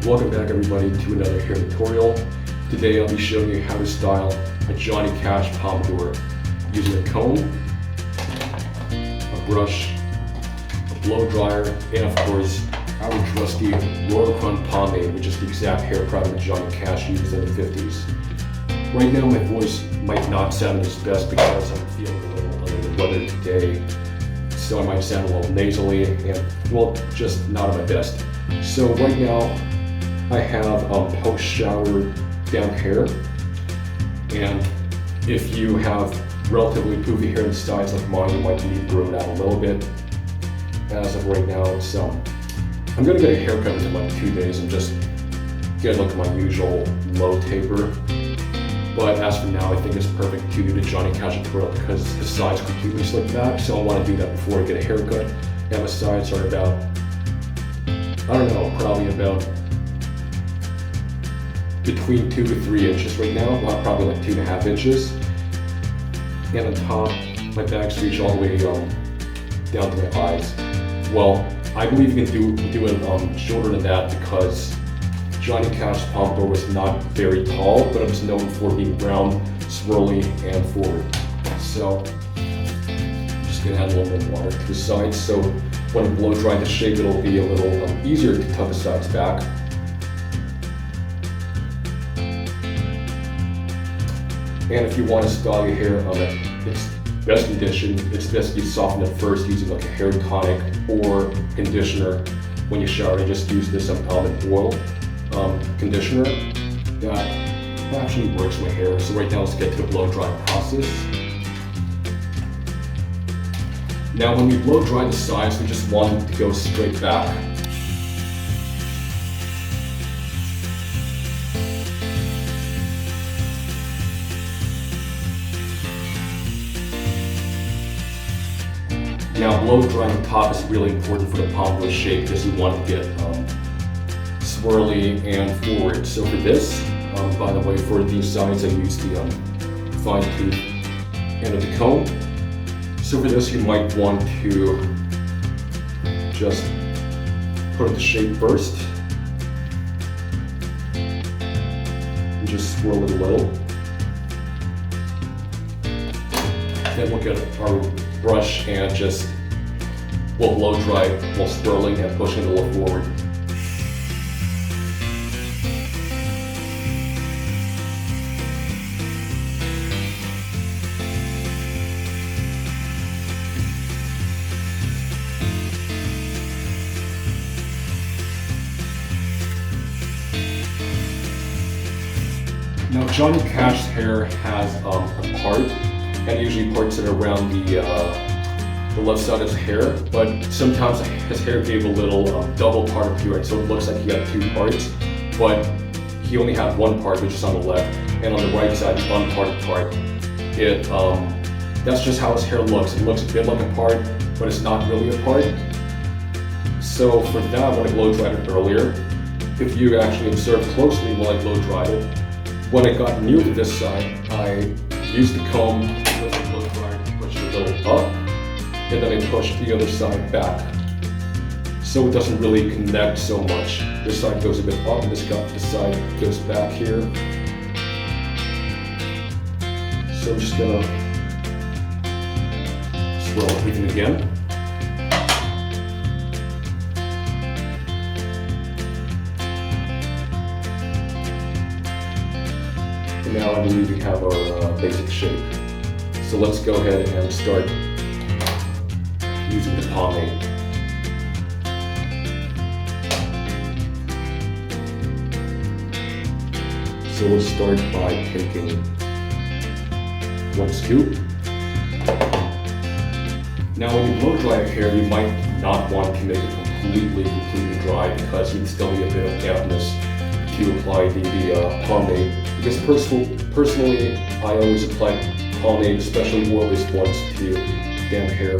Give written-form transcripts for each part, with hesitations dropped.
Welcome back everybody to another hair tutorial. Today I'll be showing you how to style a Johnny Cash pompadour using a comb, a brush, a blow dryer, and of course our trusty Royal Crown pomade, which is the exact hair product that Johnny Cash used in the 50s. Right now my voice might not sound its best because I'm feeling a little under the weather today, so I might sound a little nasally and, well, just not at my best. So right now I have post-shower down hair, and if you have relatively poofy hair and sides like mine, you might need to grow it out a little bit. As of right now, it's I'm gonna get a haircut within like 2 days and just get like my usual low taper. But as for now, I think it's perfect to do the Johnny Cash tutorial because the sides completely slick back, so I want to do that before I get a haircut. And the sides are about, I don't know, probably about between 2 to 3 inches right now, well, probably like 2.5 inches. And on top, my bags reach all the way down to my eyes. Well, I believe you can do it shorter than that because Johnny Cash pompadour was not very tall, but it was known for being round, swirly, and forward. So I'm just gonna add a little bit of water to the sides, so when I blow dry the shape, it'll be a little easier to tuck the sides back. And if you want to style your hair on its best condition, it's best you soften it first using like a hair tonic or conditioner. When you shower, you just use this almond oil conditioner that actually works my hair. So right now let's get to the blow dry process. Now when we blow dry the sides, we just want it to go straight back. Now blow drying the top is really important for the pompadour shape because you want to get swirly and forward. So for this, by the way, for these sides I use the fine tooth end of the comb. So for this you might want to just put it the shape first and just swirl it a little. Then we'll get our brush and just we'll blow dry while swirling and pushing it a little forward. Now Johnny Cash's hair has a part, and usually parts that are around the left side of his hair, but sometimes his hair gave a little double part appearance, so it looks like he had 2 parts, but he only had 1 part, which is on the left, and on the right side, the unparted part. That's just how his hair looks. It looks a bit like a part, but it's not really a part. So for that, when I blow dried it earlier, if you actually observe closely while I blow dried it, when I got near to this side, I used the comb with the blow dryer to push it a little up, and then I pushed the other side back. So it doesn't really connect so much. This side goes a bit up, and this side goes back here. So I'm just gonna swirl everything again. And now I believe we have our basic shape. So let's go ahead and start using the pomade. So we'll start by taking 1 scoop. Now when you blow dry your hair, you might not want to make it completely dry because you'd still need a bit of dampness to apply the pomade. Because personally, I always apply pomade, especially oil-based ones, to damp hair.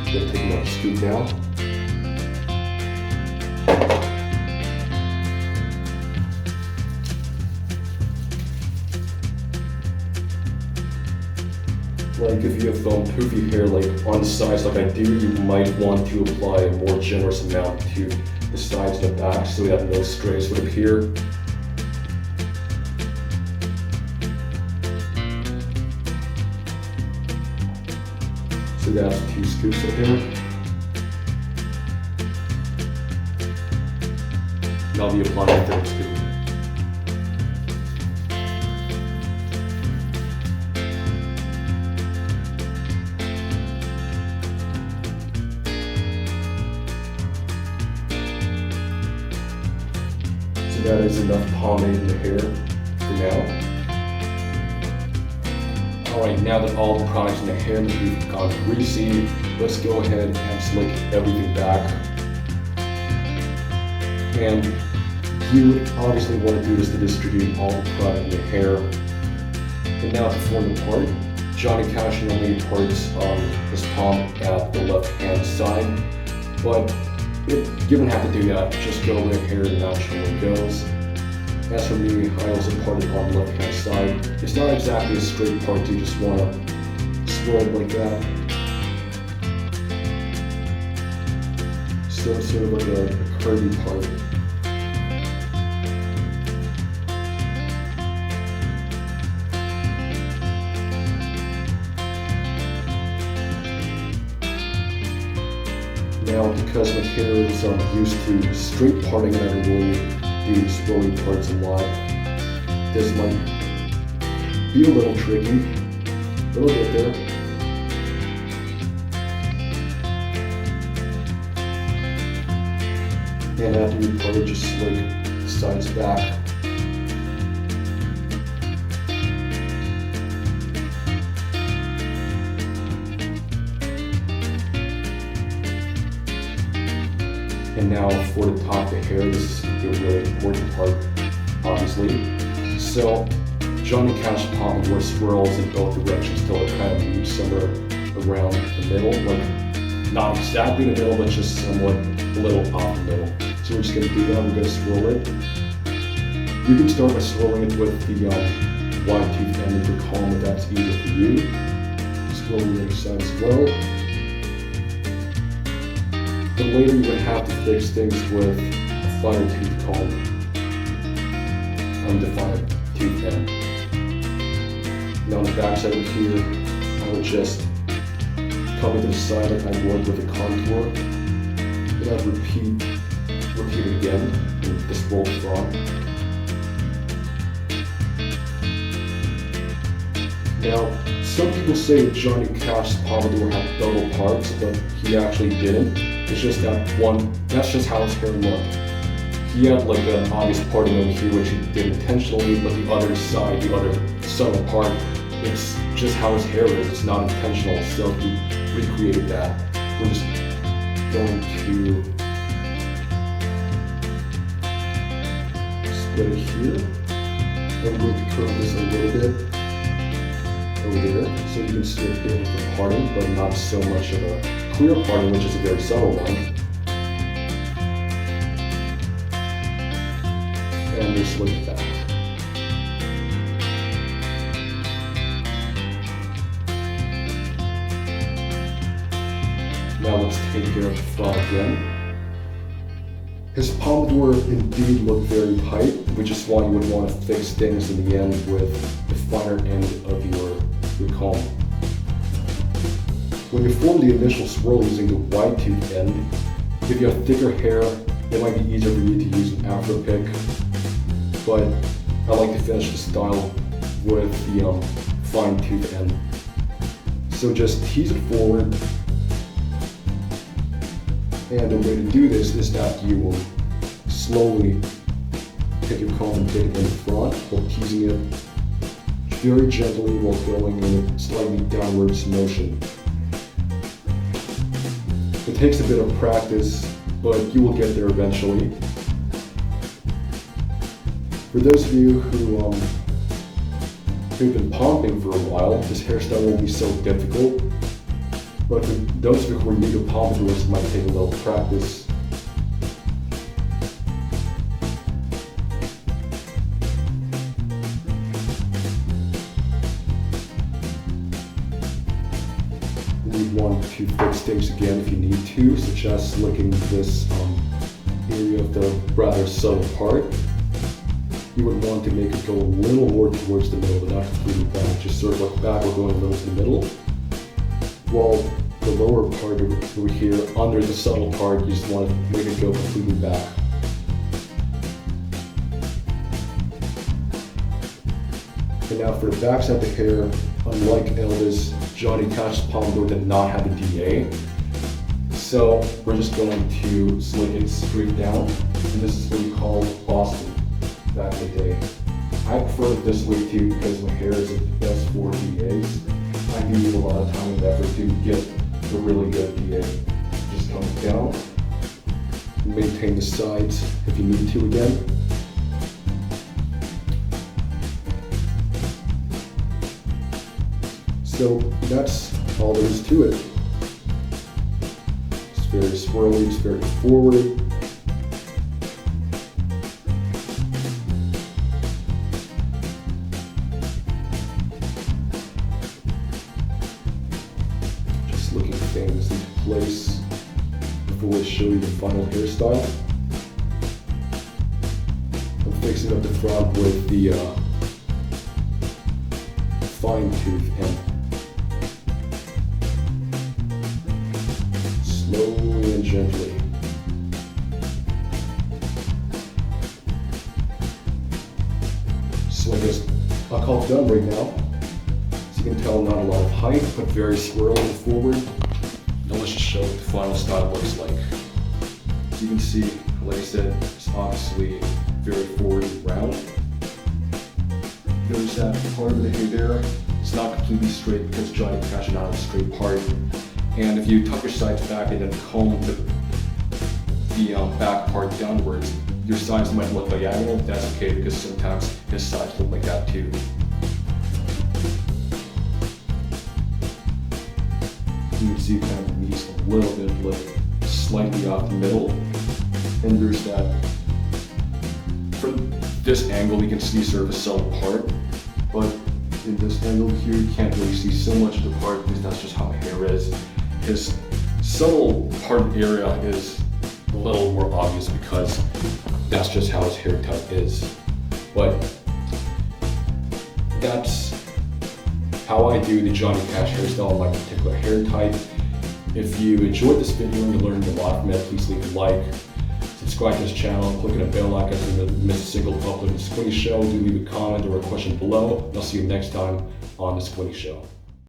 Just taking out the scoop now. Like if you have poofy hair like on the sides like I do, you might want to apply a more generous amount to the sides and the back so that no strays would appear. So that's 2 scoops of hair. And I'll be applying a 3rd scoop. So that is enough pomade in the hair for now. Alright, now that all the products in the hair have gone greasy, let's go ahead and slick everything back. And you would obviously want to do this to distribute all the product in the hair. And now to form the part, Johnny Cash normally parts his palm at the left hand side, but you don't have to do that, just go where the hair naturally goes. As for me, I also parted on the left hand side. It's not exactly a straight part, you just want to swirl it like that. So it's sort of like a curvy part. Now, because my hair is used to straight parting and I don't really do swirly parts a lot, this might be a little tricky, but we'll get there. And after you part it, just slick the sides back. And now for the top of the hair, this is the really important part, obviously. So Johnny Cash Pompadour swirls in both directions till it kind of moves somewhere around the middle, like not exactly in the middle, but just somewhat a little off the middle. So we're just going to do that, we're going to swirl it. You can start by swirling it with the wide tooth end of your comb if that's easier for you. Swirl the other side as well. But later you would have to fix things with a finer tooth comb on the finer tooth end. Now on the back side of here, I would just cover the side like I would with a contour. Then I'd repeat it again in this roll front. Now, some people say Johnny Cash's Pompadour had double parts, but he actually didn't. It's just that one, that's just how his hair looked. He had like an obvious parting over here, which he did intentionally, but the other side, the other subtle part, it's just how his hair is. It's not intentional, so he recreated that. We're just going to split it here. I'm going to curve this a little bit over there, so you can see it here with the parting, but not so much of a clear parting, which is a very subtle one. And just look at that. Now let's take care of the front again. His Pompadour indeed looked very tight, which is why you would want to fix things in the end with the finer end of your comb. When you form the initial swirl using the wide tooth end, if you have thicker hair, it might be easier for you to use an afro pick, but I like to finish the style with the fine tooth end. So just tease it forward, and the way to do this is that you will slowly pick your comb and take it in the front while teasing it very gently while going in a slightly downwards motion. It takes a bit of practice, but you will get there eventually. For those of you who've been pomping for a while, this hairstyle won't be so difficult. But for those of you who are new to pompadours, it might take a little practice. you want to fix things again if you need to, such as slicking this area of the rather subtle part. You would want to make it go a little more towards the middle, but not completely back, just sort of like backward going a little to the middle. While the lower part over here, under the subtle part, you just want to make it go completely back. And now for the backside of the hair, unlike Elvis, Johnny Cash's Pompadour did not have a DA. So we're just going to slick it straight down, and this is what we call Boston back in the day. I prefer it this way too because my hair is the best for DAs. I do use a lot of time and effort to get a really good DA. Just come down, maintain the sides if you need to again. So that's all there is to it. It's very swirly, it's very forward. Just looking things into place before we show you the final hairstyle. I'm fixing up the front with the fine tooth and slowly and gently. So I guess I'll call it done right now. As you can tell, not a lot of height, but very swirly and forward. Now let's just show what the final style looks like. As you can see, like I said, it's obviously very forward and round. Notice that part of the hair there, it's not completely straight because Johnny Cash is not a straight part. And if you tuck your sides back and then comb the back part downwards, your sides might look diagonal. That's okay because sometimes his sides look like that too. You can see kind of knees a little bit like slightly off the middle. And there's that. From this angle, you can see sort of a subtle part, but in this angle here, you can't really see so much of the part because that's just how my hair is. His subtle part area is a little more obvious because that's just how his hair type is. But that's how I do the Johnny Cash hairstyle on my particular hair type. If you enjoyed this video and you learned a lot from it, please leave a like. Subscribe to this channel, click on the bell icon so you don't miss a single upload of The Squinty Show. Do leave a comment or a question below. And I'll see you next time on The Squinty Show.